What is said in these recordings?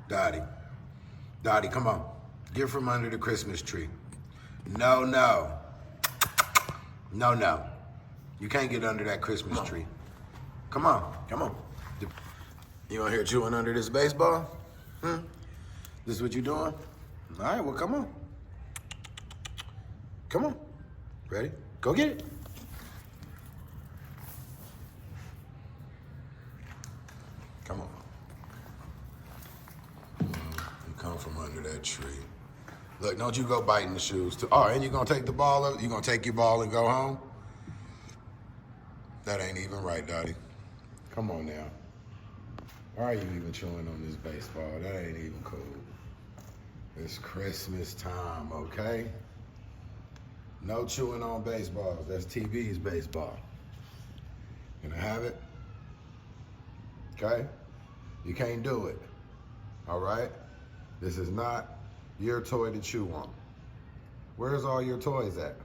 Dottie. Dottie, come on. Get from under the Christmas tree. No, no. No, no. You can't get under that Christmas tree. Come on, come on. You want to hear chewing under this baseball? This is what you doing? All right, well, come on. Come on. Ready? Go get it. Come on. You come from under that tree. Look, don't you go biting the shoes too. Oh, and you gonna take the ball up? You gonna take your ball and go home? That ain't even right, Dottie. Come on now. Why are you even chewing on this baseball? That ain't even cool. It's Christmas time, okay? No chewing on baseballs. That's TV's baseball. Can I have it? Okay? You can't do it. All right? This is not your toy to chew on. Where's all your toys at?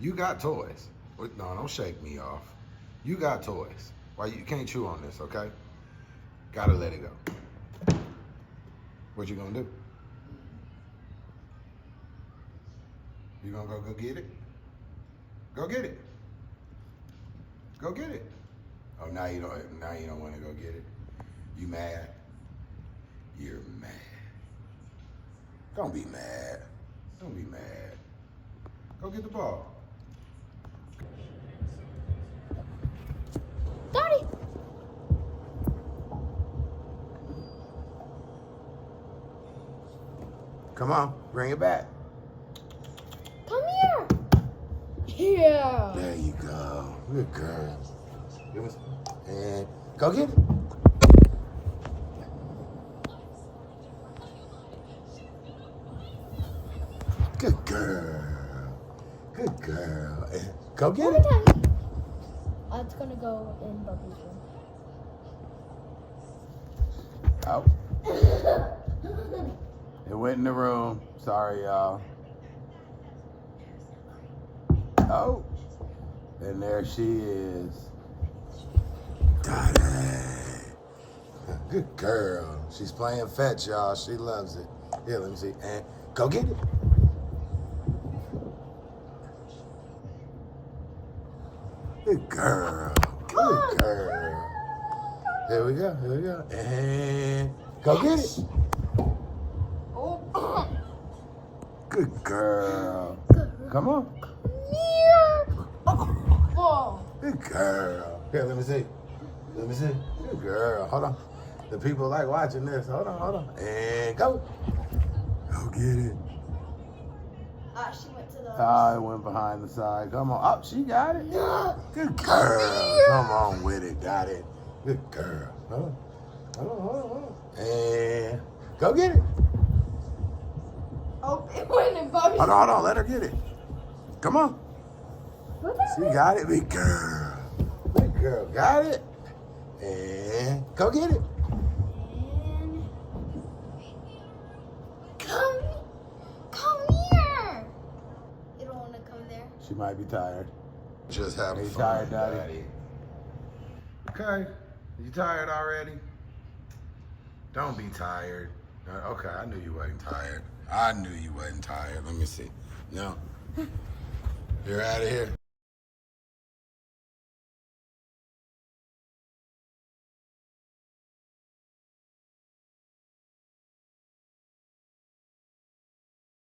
You got toys. No, don't shake me off. You got toys. Why you can't chew on this, okay? Gotta let it go. What you gonna do? You gonna go get it? Go get it. Go get it. Oh, now you don't want to go get it. You mad? You're mad. Don't be mad. Don't be mad. Go get the ball. Dottie! Come on, bring it back. Come here! Yeah! There you go. Good girl. And go get it. Good girl. Good girl. And go get it. It's gonna go in Bubby's room. Oh. It went in the room. Sorry, y'all. Oh. And there she is. Dottie. Good girl. She's playing fetch, y'all. She loves it. Here, let me see. And go get it. Good girl. Good girl. Here we go. Here we go. And go get it. Oh. Good girl. Come on. Oh. Good girl. Here, let me see. Let me see. Good girl. Hold on. The people like watching this. Hold on, hold on. And go. Go get it. She went to the... Oh, it went behind the side. Come on. Oh, she got it. Good girl. Come on with it. Got it. Good girl. Hold on. Hold on, hold on, hold on. And go get it. Oh, it went in Bubby's Hold on, hold on. Let her get it. Come on. room. She got it. Big girl. Big girl. Got it. And go get it. And... Come here! You don't want to come there? She might be tired. Just having You fun. tired, Dottie? Okay. You tired already? Don't be tired. Okay, I knew you wasn't tired. I knew you wasn't tired. Let me see. No. You're out of here.